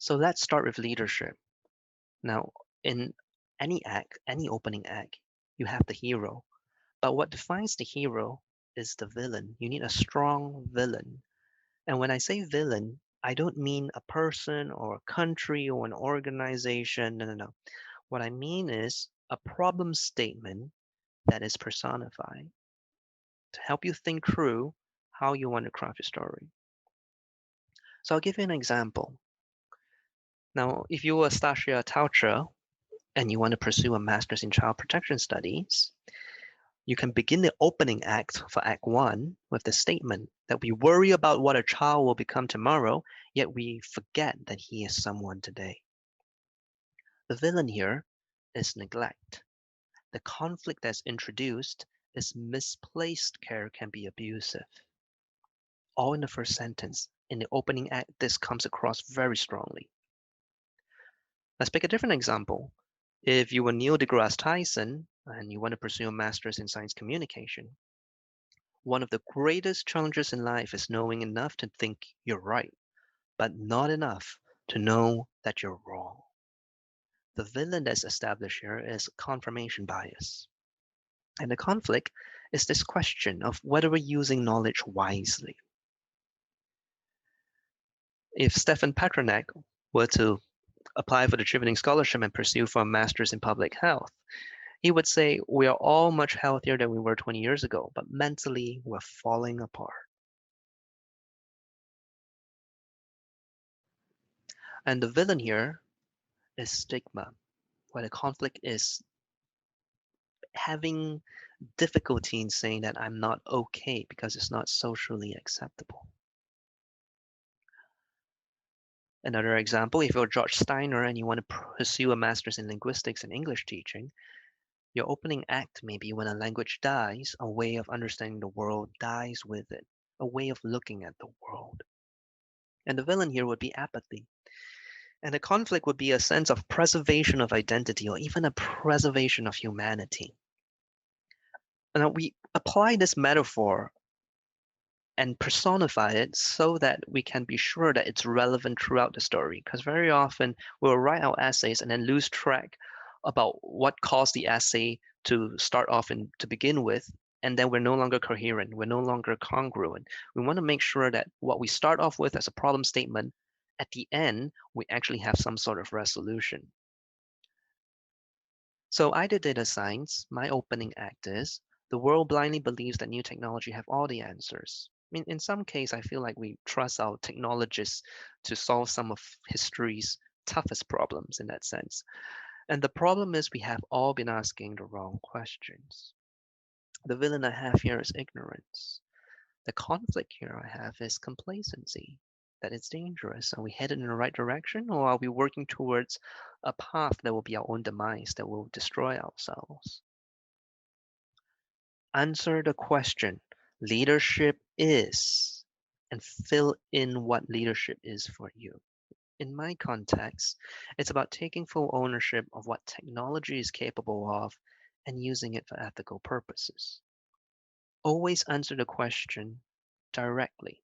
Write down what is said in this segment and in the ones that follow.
So let's start with leadership. Now, in any act, any opening act, you have the hero. But what defines the hero is the villain. You need a strong villain. And when I say villain, I don't mean a person or a country or an organization. No, no, no. What I mean is a problem statement that is personified to help you think through how you want to craft your story. So I'll give you an example. Now, if you were Stasia Taucher and you want to pursue a master's in child protection studies, you can begin the opening act for Act 1 with the statement that we worry about what a child will become tomorrow, yet we forget that he is someone today. The villain here is neglect. The conflict that's introduced is misplaced care can be abusive. All in the first sentence. In the opening act, this comes across very strongly. Let's pick a different example. If you were Neil deGrasse Tyson and you want to pursue a master's in science communication, one of the greatest challenges in life is knowing enough to think you're right, but not enough to know that you're wrong. The villain that's established here is confirmation bias. And the conflict is this question of whether we're using knowledge wisely. If Stefan Patronak were to apply for the Chevening Scholarship and pursue for a master's in public health, he would say, we are all much healthier than we were 20 years ago, but mentally we're falling apart. And the villain here is stigma, where the conflict is having difficulty in saying that I'm not okay because it's not socially acceptable. Another example, if you're George Steiner and you want to pursue a master's in linguistics and English teaching, your opening act may be when a language dies, a way of understanding the world dies with it, a way of looking at the world. And the villain here would be apathy. And the conflict would be a sense of preservation of identity or even a preservation of humanity. Now, we apply this metaphor and personify it so that we can be sure that it's relevant throughout the story. Because very often we'll write our essays and then lose track about what caused the essay to start off and to begin with, and then we're no longer coherent, we're no longer congruent. We want to make sure that what we start off with as a problem statement, at the end, we actually have some sort of resolution. So I did data science. My opening act is the world blindly believes that new technology have all the answers. I mean, in some case, I feel like we trust our technologists to solve some of history's toughest problems in that sense. And the problem is we have all been asking the wrong questions. The villain I have here is ignorance. The conflict here I have is complacency, that it's dangerous. Are we headed in the right direction, or are we working towards a path that will be our own demise, that will destroy ourselves? Answer the question, leadership is, and fill in what leadership is for you. In my context, it's about taking full ownership of what technology is capable of and using it for ethical purposes. Always answer the question directly.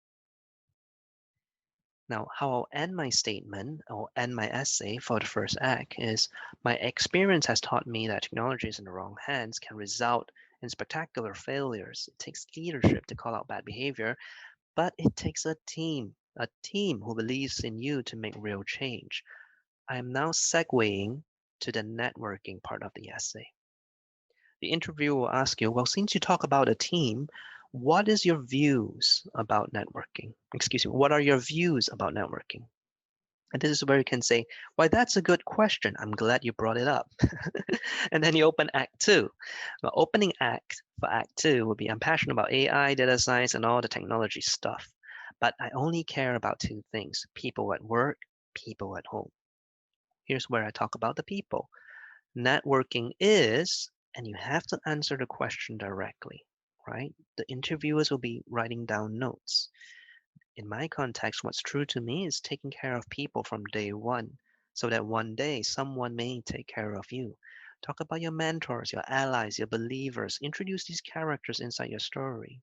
Now, how I'll end my statement or end my essay for the first act is my experience has taught me that technologies in the wrong hands can result in spectacular failures. It takes leadership to call out bad behavior, but it takes a team who believes in you to make real change. I am now segueing to the networking part of the essay. The interviewer will ask you, well, since you talk about a team, what is your views about networking? Excuse me, what are your views about networking? And this is where you can say, why, that's a good question. I'm glad you brought it up. And then you open Act 2. The opening act for Act 2 would be, I'm passionate about AI, data science, and all the technology stuff. But I only care about two things, people at work, people at home. Here's where I talk about the people. Networking is, and you have to answer the question directly, right? The interviewers will be writing down notes. In my context, what's true to me is taking care of people from day one, so that one day someone may take care of you. Talk about your mentors, your allies, your believers. Introduce these characters inside your story.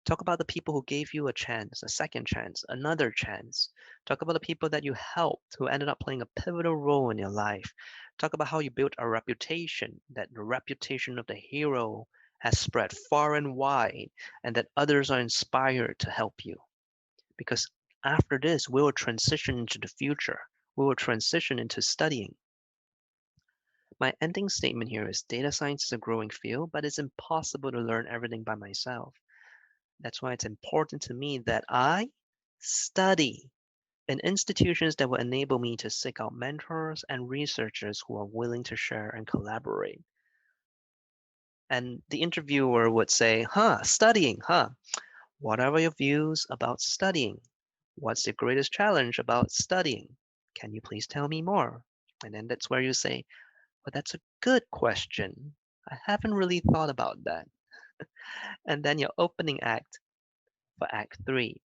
Talk about the people who gave you a chance, a second chance, another chance. Talk about the people that you helped who ended up playing a pivotal role in your life. Talk about how you built a reputation, that the reputation of the hero has spread far and wide, and that others are inspired to help you. Because after this, we will transition into the future. We will transition into studying. My ending statement here is data science is a growing field, but it's impossible to learn everything by myself. That's why it's important to me that I study in institutions that will enable me to seek out mentors and researchers who are willing to share and collaborate. And the interviewer would say, studying, huh? What are your views about studying? What's the greatest challenge about studying? Can you please tell me more? And then that's where you say, well, that's a good question. I haven't really thought about that. And then your opening act for Act 3.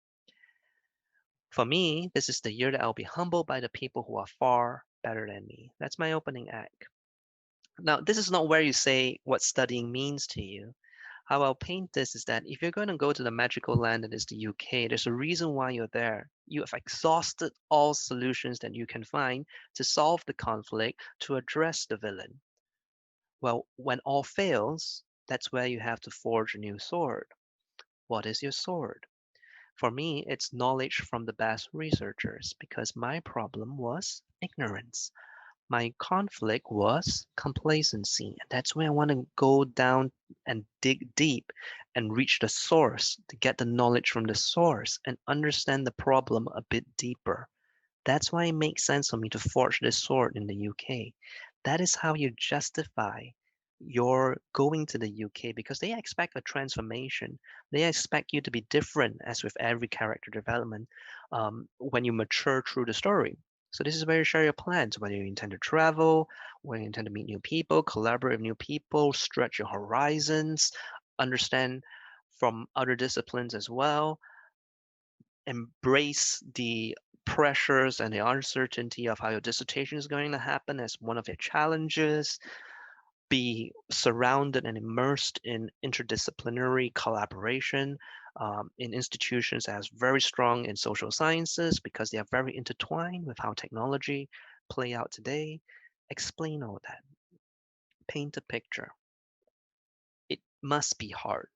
For me, this is the year that I'll be humbled by the people who are far better than me. That's my opening act. Now, this is not where you say what studying means to you. How I'll paint this is that if you're going to go to the magical land that is the UK, there's a reason why you're there. You have exhausted all solutions that you can find to solve the conflict, to address the villain. Well, when all fails, that's where you have to forge a new sword. What is your sword? For me, it's knowledge from the best researchers because my problem was ignorance. My conflict was complacency. And that's where I want to go down and dig deep and reach the source to get the knowledge from the source and understand the problem a bit deeper. That's why it makes sense for me to forge this sword in the UK. That is how you justify your going to the UK because they expect a transformation. They expect you to be different, as with every character development, when you mature through the story. So this is where you share your plans, whether you intend to travel, whether you intend to meet new people, collaborate with new people, stretch your horizons, understand from other disciplines as well, embrace the pressures and the uncertainty of how your dissertation is going to happen as one of your challenges, be surrounded and immersed in interdisciplinary collaboration in institutions as very strong in social sciences because they are very intertwined with how technology play out today. Explain all that. Paint a picture. It must be hard,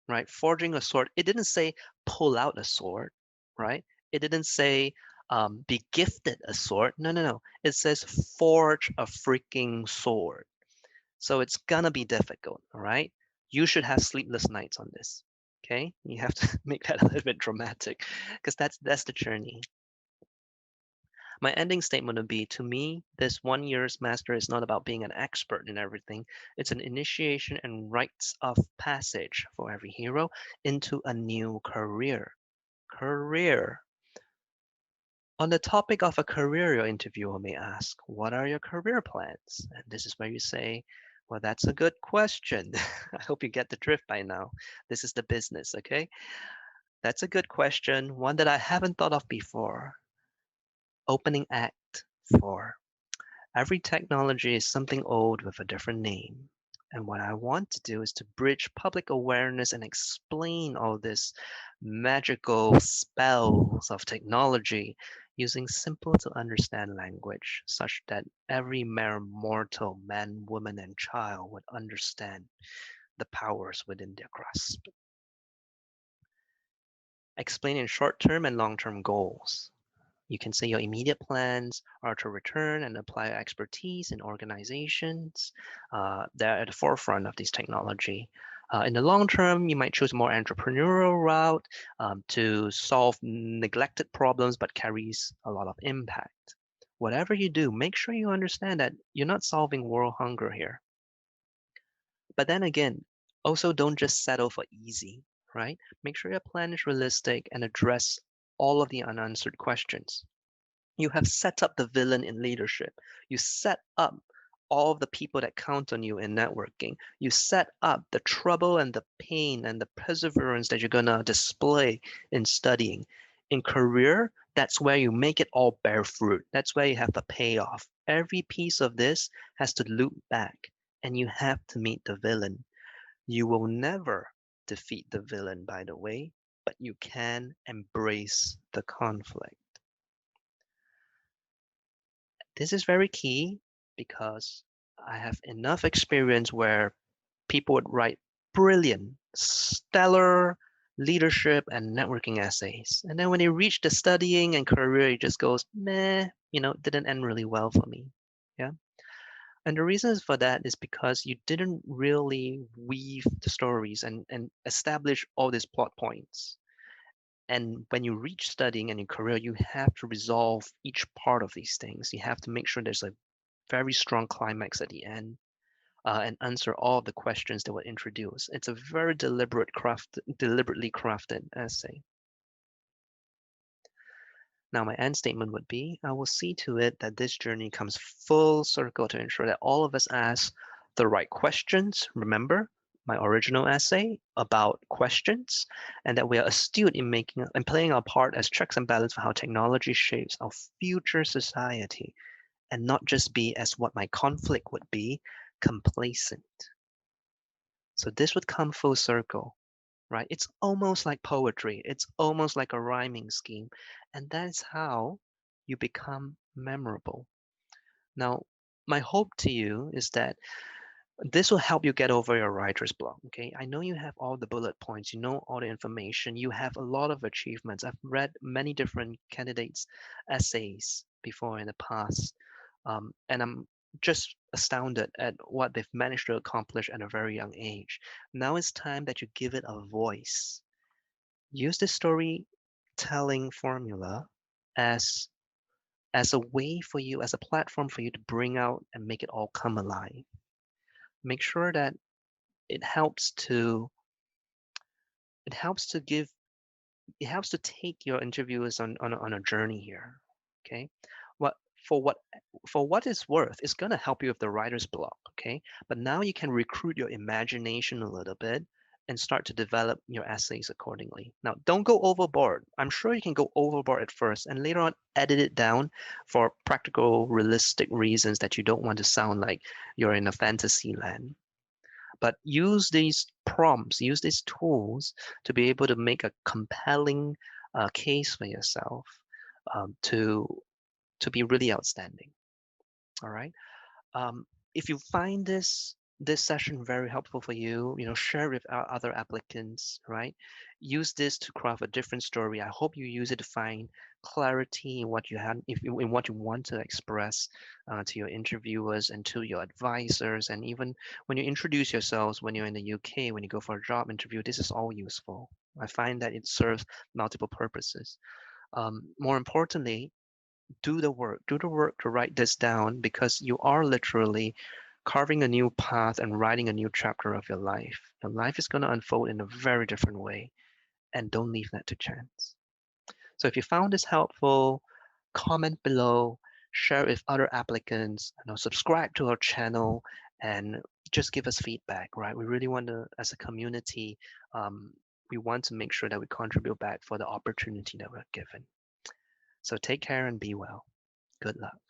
right? Forging a sword, it didn't say pull out a sword, right? It didn't say be gifted a sword. No, no, no. It says forge a freaking sword. So it's gonna be difficult, all right? You should have sleepless nights on this, okay? You have to make that a little bit dramatic because that's the journey. My ending statement would be, to me, this 1 year's master is not about being an expert in everything. It's an initiation and rites of passage for every hero into a new career. Career. On the topic of a career, your interviewer may ask, what are your career plans? And this is where you say, well, that's a good question. I hope you get the drift by now. This is the business, okay? That's a good question, one that I haven't thought of before. Opening act 4. Every technology is something old with a different name. And what I want to do is to bridge public awareness and explain all this magical spells of technology using simple to understand language, such that every mere mortal man, woman, and child would understand the powers within their grasp. Explain in short-term and long-term goals. You can say your immediate plans are to return and apply your expertise in organizations that are at the forefront of this technology. In the long term, you might choose a more entrepreneurial route to solve neglected problems but carries a lot of impact. Whatever you do, make sure you understand that you're not solving world hunger here. But then again, also don't just settle for easy, right? Make sure your plan is realistic and address all of the unanswered questions. You have set up the villain in leadership. You set up all of the people that count on you in networking. You set up the trouble and the pain and the perseverance that you're going to display in studying. In career, that's where you make it all bear fruit. That's where you have the payoff. Every piece of this has to loop back, and you have to meet the villain. You will never defeat the villain, by the way. but you can embrace the conflict. This is very key because I have enough experience where people would write brilliant, stellar leadership and networking essays. And then when they reach the studying and career, it just goes, meh, didn't end really well for me. Yeah. And the reasons for that is because you didn't really weave the stories and establish all these plot points. And when you reach studying and your career, you have to resolve each part of these things. You have to make sure there's a very strong climax at the end, and answer all of the questions that were introduced. It's a very deliberately crafted essay. Now, my end statement would be, I will see to it that this journey comes full circle to ensure that all of us ask the right questions. Remember my original essay about questions, and that we are astute in making and playing our part as checks and balances for how technology shapes our future society, and not just be, as what my conflict would be, complacent. So this would come full circle, right? It's almost like poetry. It's almost like a rhyming scheme. And that's how you become memorable. Now, my hope to you is that this will help you get over your writer's block. Okay, I know you have all the bullet points, you know all the information, you have a lot of achievements. I've read many different candidates' essays before in the past, and I'm just astounded at what they've managed to accomplish at a very young age. Now it's time that you give it a voice. Use the storytelling formula as as a way for you, as a platform for you to bring out and make it all come alive. Make sure that it helps to it helps to give it helps to take your interviewers on a journey here. Okay, what for what for what it's worth, it's going to help you with the writer's block. Okay, but now you can recruit your imagination a little bit and start to develop your essays accordingly. Now, don't go overboard. I'm sure you can go overboard at first and later on edit it down for practical, realistic reasons that you don't want to sound like you're in a fantasy land. But use these prompts, use these tools to be able to make a compelling case for yourself, to be really outstanding. All right. If you find this session very helpful for you, share with our other applicants, right? Use this to craft a different story. I hope you use it to find clarity in what you have, in what you want to express to your interviewers and to your advisors, and even when you introduce yourselves when you're in the UK, when you go for a job interview, this is all useful. I find that it serves multiple purposes. More importantly, do the work to write this down, because you are literally carving a new path and writing a new chapter of your life. Your life is going to unfold in a very different way, and don't leave that to chance. So if you found this helpful, comment below, share with other applicants, subscribe to our channel, and just give us feedback, right? We really want to, as a community, we want to make sure that we contribute back for the opportunity that we're given. So take care and be well. Good luck.